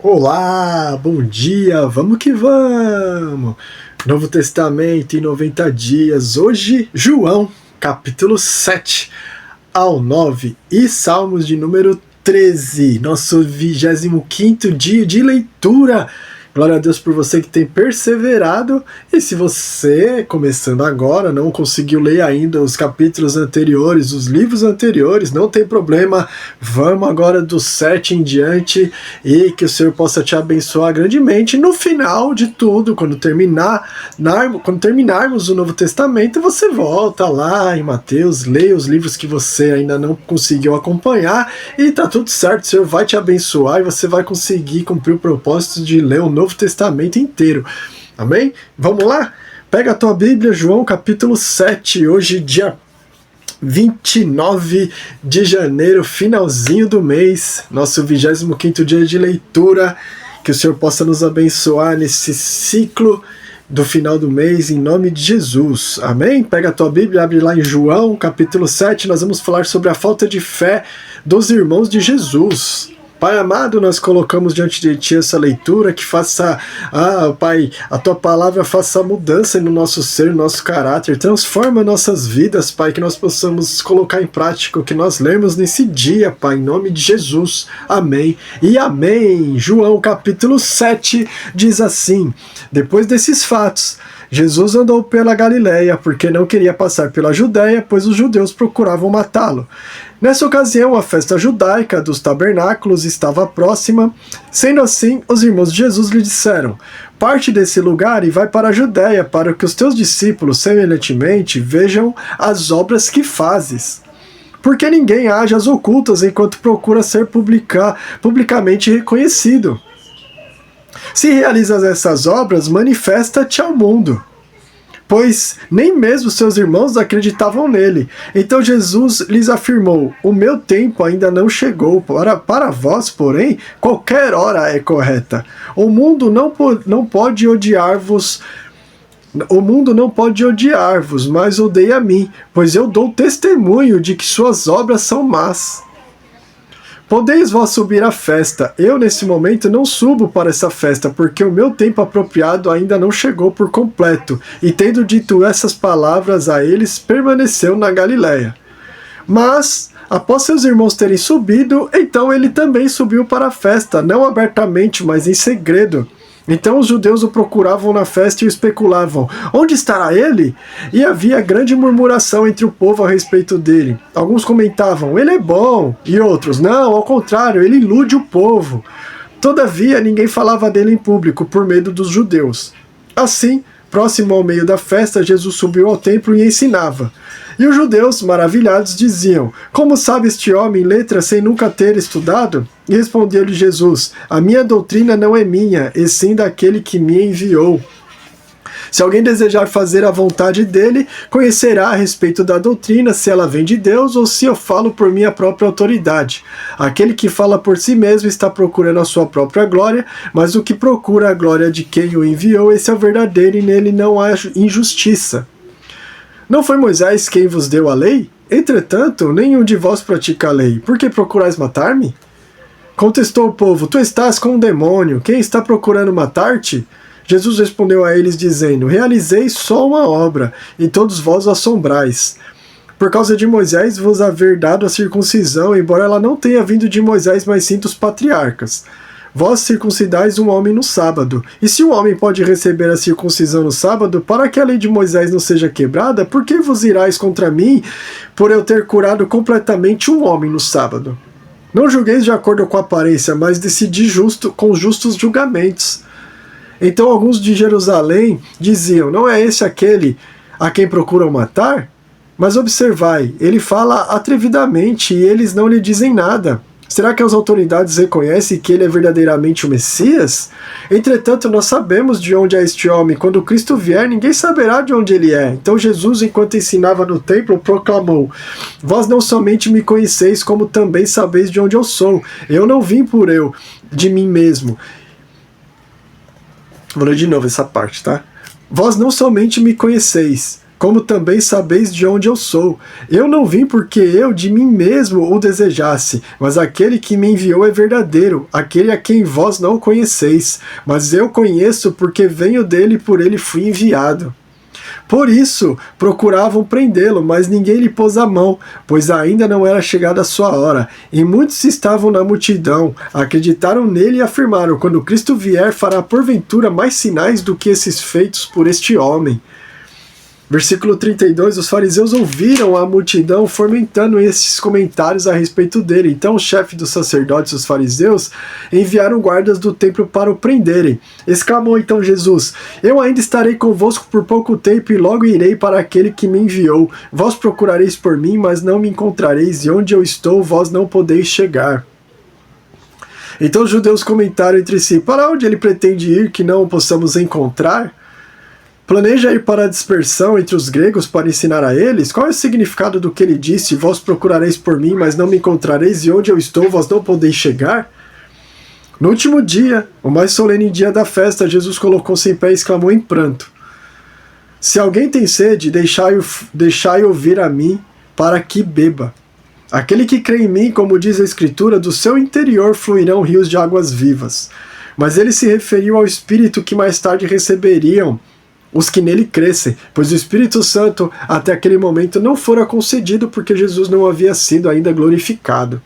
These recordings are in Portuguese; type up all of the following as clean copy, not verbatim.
Olá, bom dia, vamos que vamos! Novo Testamento em 90 dias, hoje João, capítulo 7 ao 9 e Salmos de número 13, nosso 25º dia de leitura. Glória a Deus por você que tem perseverado, e se você, começando agora, não conseguiu ler ainda os capítulos anteriores, os livros anteriores, não tem problema, vamos agora do 7 em diante, e que o Senhor possa te abençoar grandemente. No final de tudo, quando terminarmos o Novo Testamento, você volta lá em Mateus, leia os livros que você ainda não conseguiu acompanhar, e tá tudo certo, o Senhor vai te abençoar, e você vai conseguir cumprir o propósito de ler o Novo Testamento inteiro. Amém? Vamos lá? Pega a tua Bíblia, João capítulo 7, hoje dia 29 de janeiro, finalzinho do mês, nosso 25º dia de leitura. Que o Senhor possa nos abençoar nesse ciclo do final do mês, em nome de Jesus. Amém? Pega a tua Bíblia, abre lá em João capítulo 7, nós vamos falar sobre a falta de fé dos irmãos de Jesus. Pai amado, nós colocamos diante de Ti essa leitura, que faça, Pai, a Tua palavra faça mudança no nosso ser, no nosso caráter, transforma nossas vidas, Pai, que nós possamos colocar em prática o que nós lemos nesse dia, Pai, em nome de Jesus. Amém e amém. João capítulo 7 diz assim: depois desses fatos, Jesus andou pela Galileia, porque não queria passar pela Judéia, pois os judeus procuravam matá-lo. Nessa ocasião, a festa judaica dos tabernáculos estava próxima. Sendo assim, os irmãos de Jesus lhe disseram: parte desse lugar e vai para a Judéia, para que os teus discípulos, semelhantemente, vejam as obras que fazes. Porque ninguém age às ocultas enquanto procura ser publicamente reconhecido. Se realizas essas obras, manifesta-te ao mundo. Pois nem mesmo seus irmãos acreditavam nele. Então Jesus lhes afirmou: o meu tempo ainda não chegou. Para vós, porém, qualquer hora é correta. O mundo não pode odiar-vos. O mundo não pode odiar-vos, mas odeia a mim, pois eu dou testemunho de que suas obras são más. Podeis vós subir à festa. Eu, nesse momento, não subo para essa festa, porque o meu tempo apropriado ainda não chegou por completo. E tendo dito essas palavras a eles, permaneceu na Galileia. Mas, após seus irmãos terem subido, então ele também subiu para a festa, não abertamente, mas em segredo. Então os judeus o procuravam na festa e o especulavam: onde estará ele? E havia grande murmuração entre o povo a respeito dele. Alguns comentavam: ele é bom, e outros: não, ao contrário, ele ilude o povo. Todavia ninguém falava dele em público, por medo dos judeus. Assim, próximo ao meio da festa, Jesus subiu ao templo e ensinava. E os judeus, maravilhados, diziam: como sabe este homem letras sem nunca ter estudado? E respondeu-lhe Jesus: a minha doutrina não é minha, e sim daquele que me enviou. Se alguém desejar fazer a vontade dele, conhecerá a respeito da doutrina, se ela vem de Deus ou se eu falo por minha própria autoridade. Aquele que fala por si mesmo está procurando a sua própria glória, mas o que procura a glória de quem o enviou, esse é o verdadeiro, e nele não há injustiça. Não foi Moisés quem vos deu a lei? Entretanto, nenhum de vós pratica a lei. Por que procurais matar-me? Contestou o povo: tu estás com um demônio. Quem está procurando matar-te? Jesus respondeu a eles, dizendo: realizei só uma obra, e todos vós o assombrais. Por causa de Moisés vos haver dado a circuncisão, embora ela não tenha vindo de Moisés, mas sim dos patriarcas. Vós circuncidais um homem no sábado. E se um homem pode receber a circuncisão no sábado, para que a lei de Moisés não seja quebrada, por que vos irais contra mim, por eu ter curado completamente um homem no sábado? Não julgueis de acordo com a aparência, mas decidi com justos julgamentos. Então alguns de Jerusalém diziam: não é esse aquele a quem procuram matar? Mas observai, ele fala atrevidamente e eles não lhe dizem nada. Será que as autoridades reconhecem que ele é verdadeiramente o Messias? Entretanto, nós sabemos de onde é este homem. Quando Cristo vier, ninguém saberá de onde ele é. Então Jesus, enquanto ensinava no templo, proclamou: vós não somente me conheceis, como também sabeis de onde eu sou. Eu não vim de mim mesmo. Vou ler de novo essa parte, tá? Vós não somente me conheceis, como também sabeis de onde eu sou. Eu não vim porque eu de mim mesmo o desejasse, mas aquele que me enviou é verdadeiro, aquele a quem vós não conheceis, mas eu conheço porque venho dele e por ele fui enviado. Por isso, procuravam prendê-lo, mas ninguém lhe pôs a mão, pois ainda não era chegada a sua hora. E muitos estavam na multidão, acreditaram nele e afirmaram: quando Cristo vier, fará porventura mais sinais do que esses feitos por este homem. Versículo 32, os fariseus ouviram a multidão fomentando esses comentários a respeito dele. Então o chefe dos sacerdotes, os fariseus, enviaram guardas do templo para o prenderem. Exclamou então Jesus: eu ainda estarei convosco por pouco tempo e logo irei para aquele que me enviou. Vós procurareis por mim, mas não me encontrareis, e onde eu estou, vós não podeis chegar. Então os judeus comentaram entre si: para onde ele pretende ir que não o possamos encontrar? Planeja ir para a dispersão entre os gregos para ensinar a eles? Qual é o significado do que ele disse? Vós procurareis por mim, mas não me encontrareis, e onde eu estou, vós não podeis chegar? No último dia, o mais solene dia da festa, Jesus colocou-se em pé e exclamou em pranto: se alguém tem sede, deixai-o vir a mim, para que beba. Aquele que crê em mim, como diz a Escritura, do seu interior fluirão rios de águas vivas. Mas ele se referiu ao Espírito que mais tarde receberiam os que nele crescem, pois o Espírito Santo até aquele momento não fora concedido porque Jesus não havia sido ainda glorificado.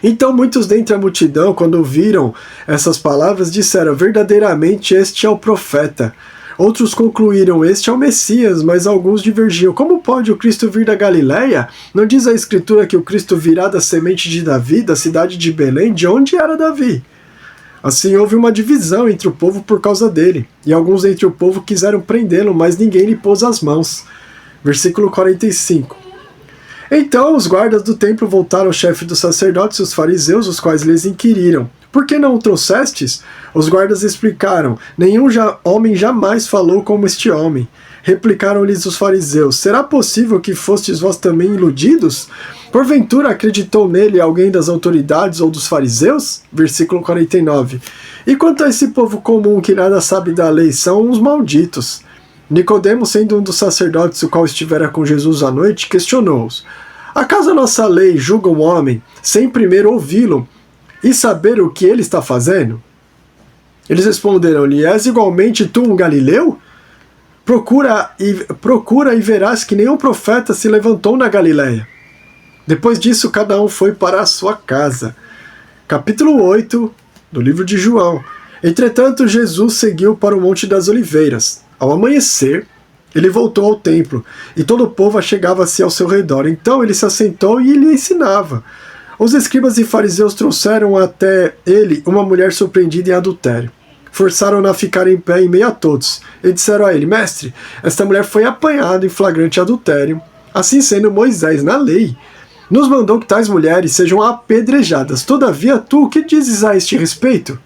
Então muitos dentre a multidão, quando ouviram essas palavras, disseram: verdadeiramente este é o profeta. Outros concluíram: este é o Messias, mas alguns divergiam: como pode o Cristo vir da Galileia? Não diz a Escritura que o Cristo virá da semente de Davi, da cidade de Belém, de onde era Davi? Assim houve uma divisão entre o povo por causa dele, e alguns entre o povo quiseram prendê-lo, mas ninguém lhe pôs as mãos. Versículo 45. Então os guardas do templo voltaram ao chefe dos sacerdotes e os fariseus, os quais lhes inquiriram: por que não o trouxestes? Os guardas explicaram: nenhum homem jamais falou como este homem. Replicaram-lhes os fariseus: será possível que fostes vós também iludidos? Porventura acreditou nele alguém das autoridades ou dos fariseus? Versículo 49. E quanto a esse povo comum que nada sabe da lei, são uns malditos. Nicodemo, sendo um dos sacerdotes, o qual estivera com Jesus à noite, questionou-os: acaso a nossa lei julga um homem sem primeiro ouvi-lo e saber o que ele está fazendo? Eles responderam-lhe: és igualmente tu um galileu? Procura e verás que nenhum profeta se levantou na Galileia. Depois disso, cada um foi para a sua casa. Capítulo 8 do livro de João. Entretanto, Jesus seguiu para o Monte das Oliveiras. Ao amanhecer, ele voltou ao templo, e todo o povo achegava-se ao seu redor. Então ele se assentou e lhe ensinava. Os escribas e fariseus trouxeram até ele uma mulher surpreendida em adultério. Forçaram-na a ficar em pé em meio a todos, e disseram a ele: mestre, esta mulher foi apanhada em flagrante adultério. Assim sendo, Moisés, na lei, nos mandou que tais mulheres sejam apedrejadas. Todavia, tu o que dizes a este respeito?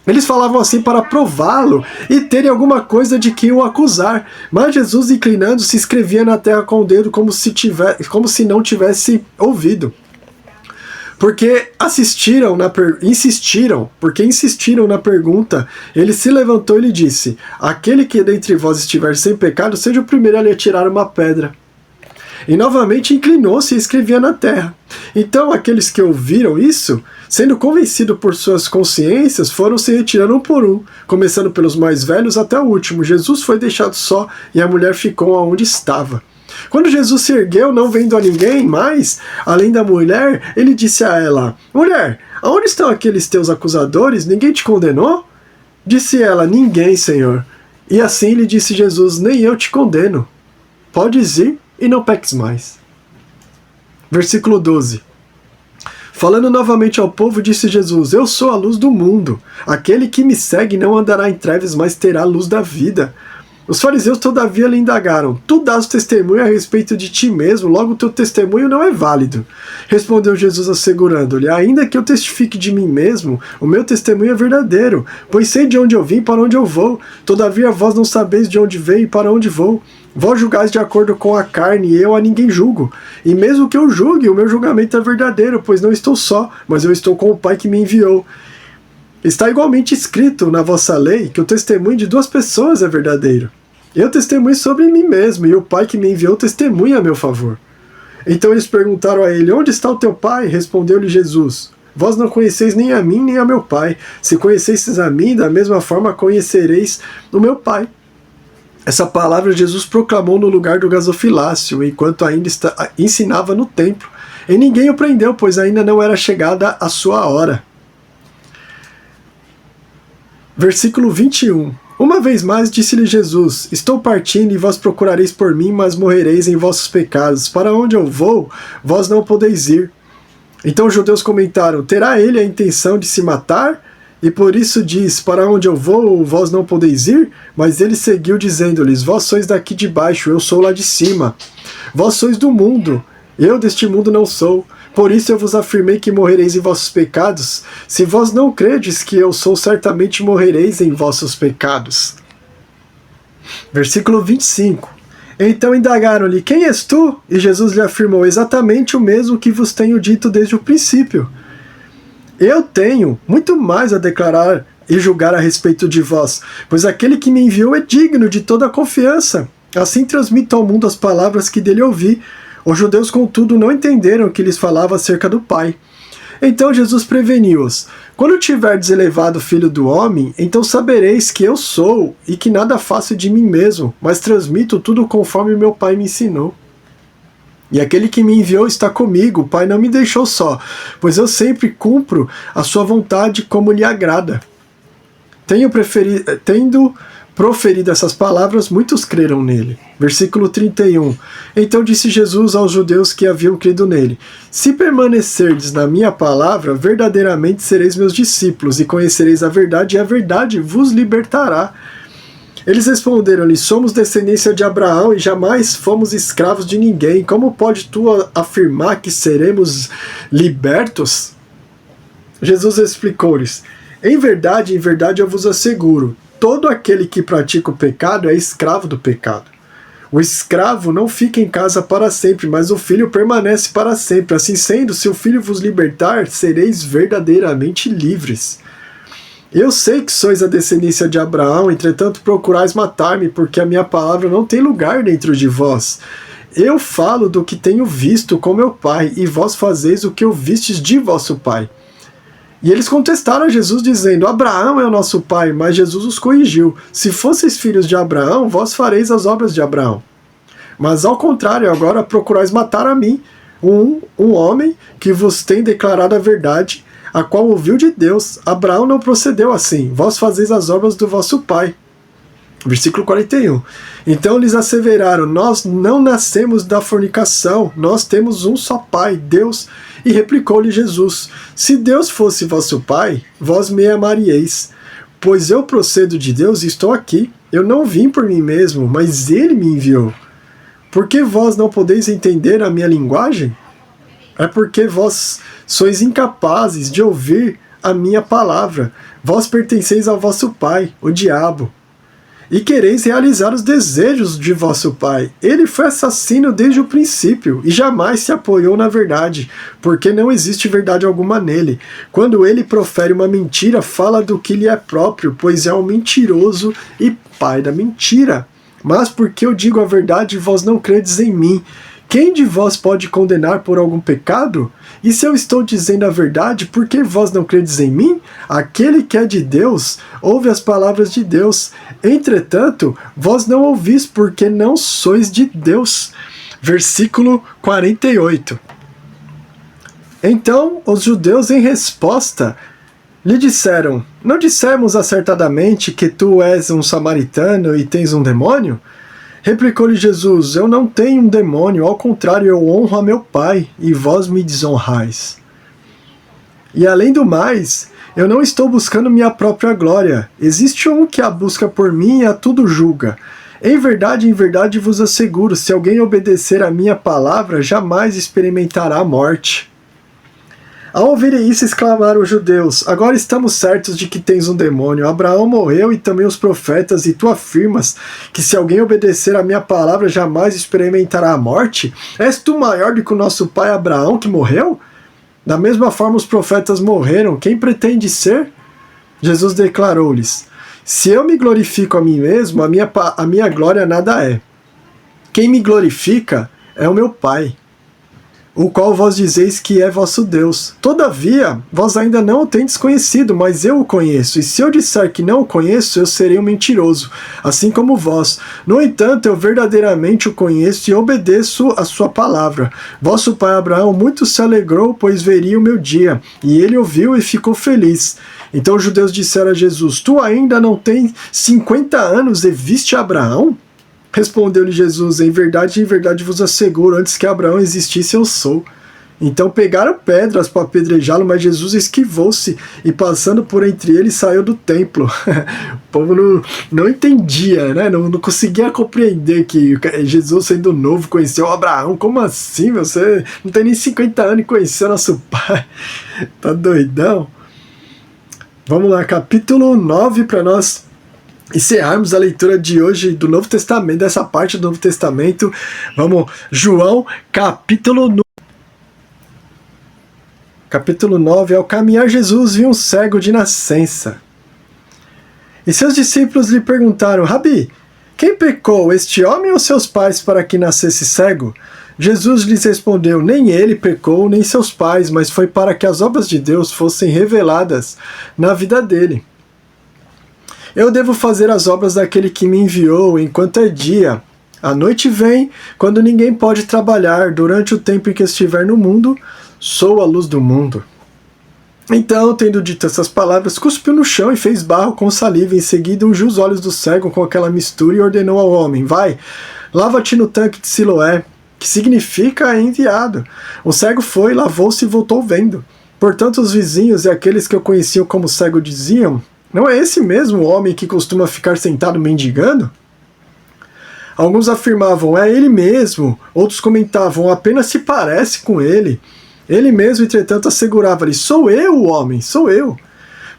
Eles falavam assim para prová-lo e terem alguma coisa de que o acusar. Mas Jesus, inclinando-se, escrevia na terra com o dedo como se não tivesse ouvido. Porque insistiram na pergunta, ele se levantou e lhe disse: aquele que dentre vós estiver sem pecado, seja o primeiro a lhe atirar uma pedra. E novamente inclinou-se e escrevia na terra. Então aqueles que ouviram isso, sendo convencidos por suas consciências, foram se retirando um por um, começando pelos mais velhos até o último. Jesus foi deixado só e a mulher ficou onde estava. Quando Jesus se ergueu, não vendo a ninguém mais, além da mulher, ele disse a ela: mulher, aonde estão aqueles teus acusadores? Ninguém te condenou? Disse ela: ninguém, Senhor. E assim lhe disse Jesus: nem eu te condeno. Podes ir e não peques mais. Versículo 12. Falando novamente ao povo, disse Jesus: eu sou a luz do mundo. Aquele que me segue não andará em trevas, mas terá a luz da vida. Os fariseus, todavia, lhe indagaram: tu dás testemunho a respeito de ti mesmo, logo o teu testemunho não é válido. Respondeu Jesus, assegurando-lhe: ainda que eu testifique de mim mesmo, o meu testemunho é verdadeiro, pois sei de onde eu vim e para onde eu vou. Todavia vós não sabeis de onde veio e para onde vou. Vós julgais de acordo com a carne, e eu a ninguém julgo. E mesmo que eu julgue, o meu julgamento é verdadeiro, pois não estou só, mas eu estou com o Pai que me enviou. Está igualmente escrito na vossa lei que o testemunho de duas pessoas é verdadeiro. Eu testemunho sobre mim mesmo, e o Pai que me enviou testemunha a meu favor. Então eles perguntaram a ele: onde está o teu Pai? Respondeu-lhe Jesus: vós não conheceis nem a mim nem a meu Pai. Se conhecesseis a mim, da mesma forma conhecereis o meu Pai. Essa palavra Jesus proclamou no lugar do gasofilácio, enquanto ainda ensinava no templo. E ninguém o prendeu, pois ainda não era chegada a sua hora. Versículo 21. Uma vez mais disse-lhe Jesus: estou partindo e vós procurareis por mim, mas morrereis em vossos pecados. Para onde eu vou, vós não podeis ir. Então os judeus comentaram: terá ele a intenção de se matar? E por isso diz: para onde eu vou, vós não podeis ir? Mas ele seguiu dizendo-lhes: vós sois daqui de baixo, eu sou lá de cima. Vós sois do mundo, eu deste mundo não sou. Por isso eu vos afirmei que morrereis em vossos pecados. Se vós não credes que eu sou, certamente morrereis em vossos pecados. Versículo 25. Então indagaram-lhe: quem és tu? E Jesus lhe afirmou: exatamente o mesmo que vos tenho dito desde o princípio. Eu tenho muito mais a declarar e julgar a respeito de vós, pois aquele que me enviou é digno de toda a confiança. Assim transmito ao mundo as palavras que dele ouvi. Os judeus, contudo, não entenderam que lhes falava acerca do Pai. Então Jesus preveniu-os: quando tiverdes elevado o Filho do Homem, então sabereis que eu sou, e que nada faço de mim mesmo, mas transmito tudo conforme meu Pai me ensinou. E aquele que me enviou está comigo, o Pai não me deixou só, pois eu sempre cumpro a sua vontade como lhe agrada. Tendo proferido essas palavras, muitos creram nele. Versículo 31. Então disse Jesus aos judeus que haviam crido nele: se permanecerdes na minha palavra, verdadeiramente sereis meus discípulos, e conhecereis a verdade, e a verdade vos libertará. Eles responderam-lhe: somos descendência de Abraão e jamais fomos escravos de ninguém. Como pode tu afirmar que seremos libertos? Jesus explicou-lhes: em verdade eu vos asseguro, todo aquele que pratica o pecado é escravo do pecado. O escravo não fica em casa para sempre, mas o filho permanece para sempre. Assim sendo, se o filho vos libertar, sereis verdadeiramente livres. Eu sei que sois a descendência de Abraão, entretanto procurais matar-me, porque a minha palavra não tem lugar dentro de vós. Eu falo do que tenho visto com meu pai, e vós fazeis o que ouvistes de vosso pai. E eles contestaram a Jesus, dizendo: Abraão é o nosso pai. Mas Jesus os corrigiu: se fosseis filhos de Abraão, vós fareis as obras de Abraão. Mas ao contrário, agora procurais matar a mim, um homem que vos tem declarado a verdade, a qual ouviu de Deus. Abraão não procedeu assim. Vós fazeis as obras do vosso pai. Versículo 41. Então lhes asseveraram: nós não nascemos da fornicação, nós temos um só pai, Deus. E replicou-lhe Jesus: se Deus fosse vosso pai, vós me amaríeis, pois eu procedo de Deus e estou aqui. Eu não vim por mim mesmo, mas ele me enviou. Por que vós não podeis entender a minha linguagem? É porque vós sois incapazes de ouvir a minha palavra. Vós pertenceis ao vosso pai, o diabo, e quereis realizar os desejos de vosso pai. Ele foi assassino desde o princípio, e jamais se apoiou na verdade, porque não existe verdade alguma nele. Quando ele profere uma mentira, fala do que lhe é próprio, pois é um mentiroso e pai da mentira. Mas porque eu digo a verdade, vós não credes em mim. Quem de vós pode condenar por algum pecado? E se eu estou dizendo a verdade, por que vós não credes em mim? Aquele que é de Deus, ouve as palavras de Deus. Entretanto, vós não ouvis, porque não sois de Deus. Versículo 48. Então os judeus, em resposta, lhe disseram: não dissemos acertadamente que tu és um samaritano e tens um demônio? Replicou-lhe Jesus: eu não tenho um demônio, ao contrário, eu honro a meu Pai, e vós me desonrais. E além do mais, eu não estou buscando minha própria glória. Existe um que a busca por mim e a tudo julga. Em verdade vos asseguro, se alguém obedecer a minha palavra, jamais experimentará a morte. Ao ouvirem isso, exclamaram os judeus: agora estamos certos de que tens um demônio. Abraão morreu e também os profetas, e tu afirmas que se alguém obedecer a minha palavra, jamais experimentará a morte? És tu maior do que o nosso pai Abraão, que morreu? Da mesma forma os profetas morreram. Quem pretende ser? Jesus declarou-lhes: Se eu me glorifico a mim mesmo, a minha glória nada é. Quem me glorifica é o meu Pai, o qual vós dizeis que é vosso Deus. Todavia, vós ainda não o tendes conhecido, mas eu o conheço. E se eu disser que não o conheço, eu serei um mentiroso, assim como vós. No entanto, eu verdadeiramente o conheço e obedeço a sua palavra. Vosso pai Abraão muito se alegrou, pois veria o meu dia. E ele ouviu e ficou feliz. Então os judeus disseram a Jesus: Tu ainda não tens 50 anos e viste Abraão? Respondeu-lhe Jesus: em verdade vos asseguro, antes que Abraão existisse eu sou. Então pegaram pedras para apedrejá-lo, mas Jesus esquivou-se e, passando por entre eles, saiu do templo. O povo não entendia, né? Não conseguia compreender que Jesus, sendo novo, conheceu Abraão. Como assim? Você não tem nem 50 anos e conheceu nosso pai? Tá doidão? Vamos lá, capítulo 9, para nós encerrarmos a leitura de hoje do Novo Testamento, dessa parte do Novo Testamento. Vamos, João, capítulo 9. Ao caminhar, Jesus viu um cego de nascença. E seus discípulos lhe perguntaram: Rabi, quem pecou, este homem ou seus pais, para que nascesse cego? Jesus lhes respondeu: nem ele pecou, nem seus pais, mas foi para que as obras de Deus fossem reveladas na vida dele. Eu devo fazer as obras daquele que me enviou enquanto é dia. A noite vem, quando ninguém pode trabalhar. Durante o tempo em que estiver no mundo, sou a luz do mundo. Então, tendo dito essas palavras, cuspiu no chão e fez barro com saliva. Em seguida, ungiu os olhos do cego com aquela mistura e ordenou ao homem: vai, lava-te no tanque de Siloé, que significa enviado. O cego foi, lavou-se e voltou vendo. Portanto, os vizinhos e aqueles que eu conheciam como cego diziam: não é esse mesmo homem que costuma ficar sentado mendigando? Alguns afirmavam: é ele mesmo. Outros comentavam: apenas se parece com ele. Ele mesmo, entretanto, assegurava-lhe: sou eu o homem, sou eu.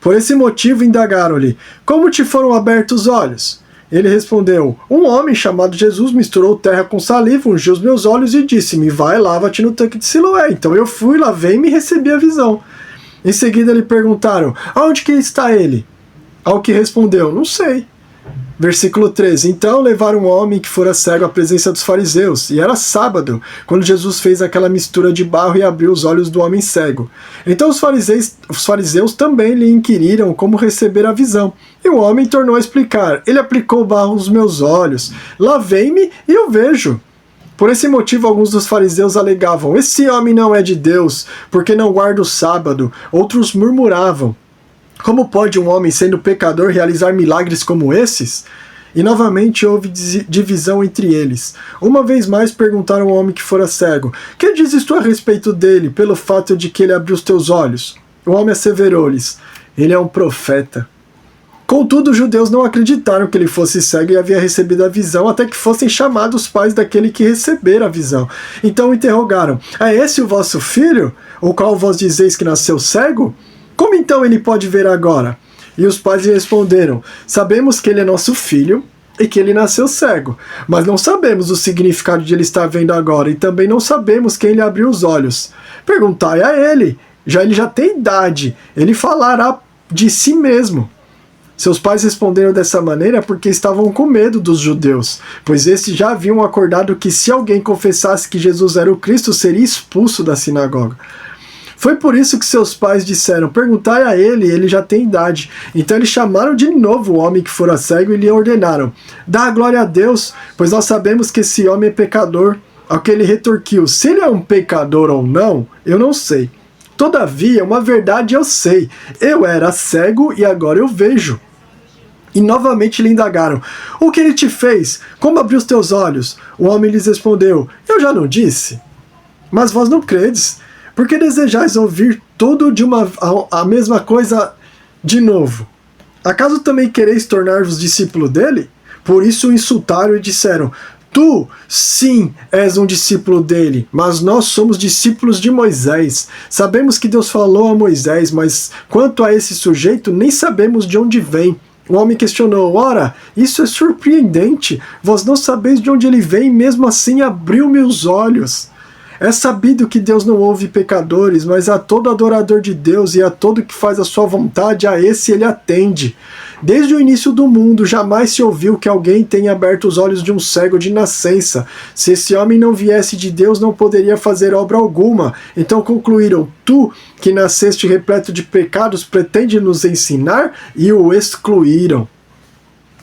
Por esse motivo indagaram-lhe: como te foram abertos os olhos? Ele respondeu: um homem chamado Jesus misturou terra com saliva, ungiu os meus olhos e disse-me: vai, lava-te no tanque de Siloé. Então eu fui, lavei-me e recebi a visão. Em seguida lhe perguntaram: aonde que está ele? Ao que respondeu: não sei. Versículo 13. Então levaram um homem que fora cego à presença dos fariseus, e era sábado, quando Jesus fez aquela mistura de barro e abriu os olhos do homem cego. Então os fariseus também lhe inquiriram como receber a visão. E o homem tornou a explicar: ele aplicou barro nos meus olhos, lavei-me e eu vejo. Por esse motivo, alguns dos fariseus alegavam: esse homem não é de Deus, porque não guarda o sábado. Outros murmuravam: como pode um homem, sendo pecador, realizar milagres como esses? E novamente houve divisão entre eles. Uma vez mais perguntaram ao homem que fora cego: que dizes tu a respeito dele, pelo fato de que ele abriu os teus olhos? O homem asseverou-lhes: ele é um profeta. Contudo, os judeus não acreditaram que ele fosse cego e havia recebido a visão, até que fossem chamados os pais daquele que recebera a visão. Então o interrogaram: é esse o vosso filho, o qual vós dizeis que nasceu cego? Como então ele pode ver agora? E os pais lhe responderam: sabemos que ele é nosso filho e que ele nasceu cego, mas não sabemos o significado de ele estar vendo agora, e também não sabemos quem lhe abriu os olhos. Perguntai a ele, ele já tem idade, ele falará de si mesmo. Seus pais responderam dessa maneira porque estavam com medo dos judeus, pois estes já haviam acordado que se alguém confessasse que Jesus era o Cristo, seria expulso da sinagoga. Foi por isso que seus pais disseram: perguntai a ele já tem idade. Então eles chamaram de novo o homem que fora cego e lhe ordenaram: dá a glória a Deus, pois nós sabemos que esse homem é pecador. Ao que ele retorquiu: se ele é um pecador ou não, eu não sei. Todavia, uma verdade eu sei: eu era cego e agora eu vejo. E novamente lhe indagaram: o que ele te fez? Como abriu os teus olhos? O homem lhes respondeu: eu já não disse? Mas vós não credes. Por que desejais ouvir tudo a mesma coisa de novo? Acaso também quereis tornar-vos discípulo dele? Por isso o insultaram e disseram: tu, sim, és um discípulo dele, mas nós somos discípulos de Moisés. Sabemos que Deus falou a Moisés, mas quanto a esse sujeito, nem sabemos de onde vem. O homem questionou: ora, isso é surpreendente. Vós não sabeis de onde ele vem, mesmo assim abriu meus olhos. É sabido que Deus não ouve pecadores, mas a todo adorador de Deus e a todo que faz a sua vontade, a esse ele atende. Desde o início do mundo, jamais se ouviu que alguém tenha aberto os olhos de um cego de nascença. Se esse homem não viesse de Deus, não poderia fazer obra alguma. Então concluíram: tu, que nasceste repleto de pecados, pretende nos ensinar? E o excluíram.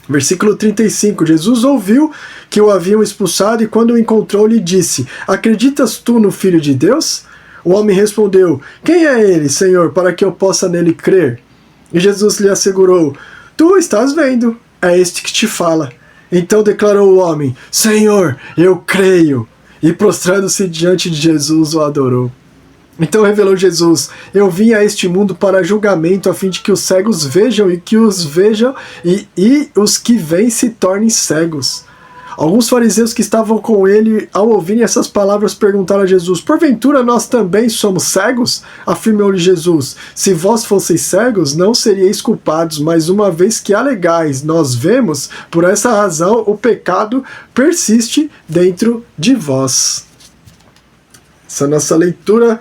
Versículo 35, Jesus ouviu que o haviam expulsado e quando o encontrou lhe disse: acreditas tu no Filho de Deus? O homem respondeu: quem é ele, Senhor, para que eu possa nele crer? E Jesus lhe assegurou: tu estás vendo, é este que te fala. Então declarou o homem: Senhor, eu creio. E prostrando-se diante de Jesus o adorou. Então revelou Jesus: eu vim a este mundo para julgamento, a fim de que os cegos vejam e que os vejam e os que veem se tornem cegos. Alguns fariseus que estavam com ele, ao ouvirem essas palavras, perguntaram a Jesus: porventura nós também somos cegos? Afirmou-lhe Jesus: se vós fosseis cegos, não seríeis culpados, mas uma vez que alegais, nós vemos, por essa razão o pecado persiste dentro de vós. Essa é a nossa leitura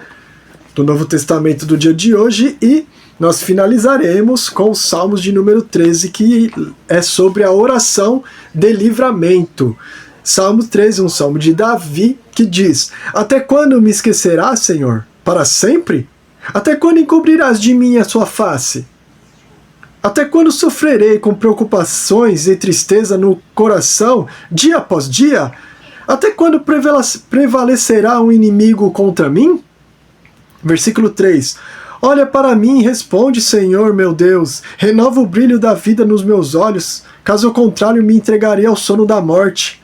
do Novo Testamento do dia de hoje, e nós finalizaremos com os Salmos de número 13, que é sobre a oração de livramento. Salmo 13, um salmo de Davi, que diz: até quando me esquecerás, Senhor? Para sempre? Até quando encobrirás de mim a sua face? Até quando sofrerei com preocupações e tristeza no coração, dia após dia? Até quando prevalecerá um inimigo contra mim? Versículo 3. Olha para mim e responde, Senhor meu Deus, renova o brilho da vida nos meus olhos, caso contrário me entregarei ao sono da morte.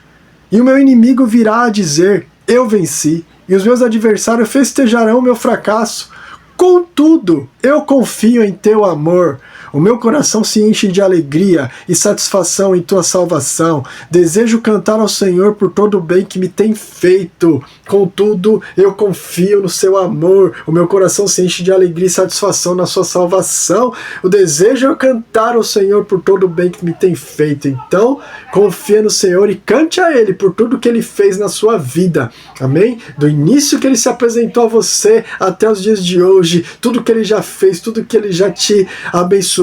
E o meu inimigo virá a dizer: eu venci, e os meus adversários festejarão meu fracasso. Contudo, eu confio em teu amor. O meu coração se enche de alegria e satisfação em tua salvação. Desejo cantar ao Senhor por todo o bem que me tem feito. Contudo, eu confio no seu amor. O meu coração se enche de alegria e satisfação na sua salvação. O desejo é cantar ao Senhor por todo o bem que me tem feito. Então, confia no Senhor e cante a Ele por tudo que Ele fez na sua vida. Amém? Do início que Ele se apresentou a você até os dias de hoje, tudo que Ele já fez, tudo que Ele já te abençoou.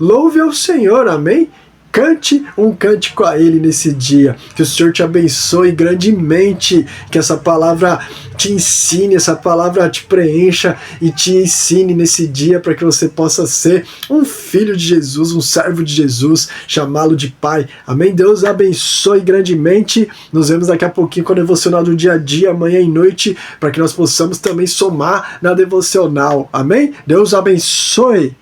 Louve ao Senhor, amém? Cante um cântico a Ele nesse dia. Que o Senhor te abençoe grandemente. Que essa palavra te ensine, essa palavra te preencha e te ensine nesse dia para que você possa ser um filho de Jesus, um servo de Jesus, chamá-lo de Pai. Amém? Deus abençoe grandemente. Nos vemos daqui a pouquinho com a devocional do dia a dia, amanhã e noite, para que nós possamos também somar na devocional. Amém? Deus abençoe.